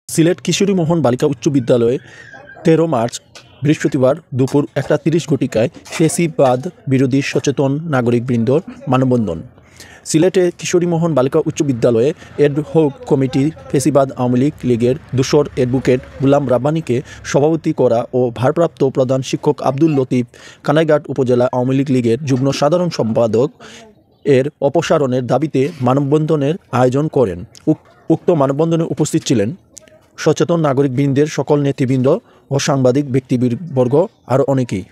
সিলেট কিশোরী মোহন বালিকা উচ্চ বিদ্যালয়ে ১৩ মার্চ বৃহস্পতিবার দুপুর ১টা ৩০ ঘটিকায় ফ্যাসিবাদ বিরোধী সচেতন নাগরিকবৃন্দর মানববন্ধন। সিলেটে কিশোরী মোহন বালিকা উচ্চ বিদ্যালয়ে এডহক কমিটি ফ্যাসিবাদ আওয়ামী লীগের দোসর অ্যাডভোকেট গোলাম রাব্বানীকে সভাপতি করা ও ভারপ্রাপ্ত প্রধান শিক্ষক আব্দুল লতিফ কানাইঘাট উপজেলা আওয়ামী লীগের যুগ্ম সাধারণ সম্পাদক এর অপসারণের দাবিতে মানববন্ধনের আয়োজন করেন। উক্ত মানববন্ধনে উপস্থিত ছিলেন সচেতন নাগরিকবৃন্দের সকল নেতৃবৃন্দ ও সাংবাদিক ব্যক্তিবর্গ আরও অনেকেই।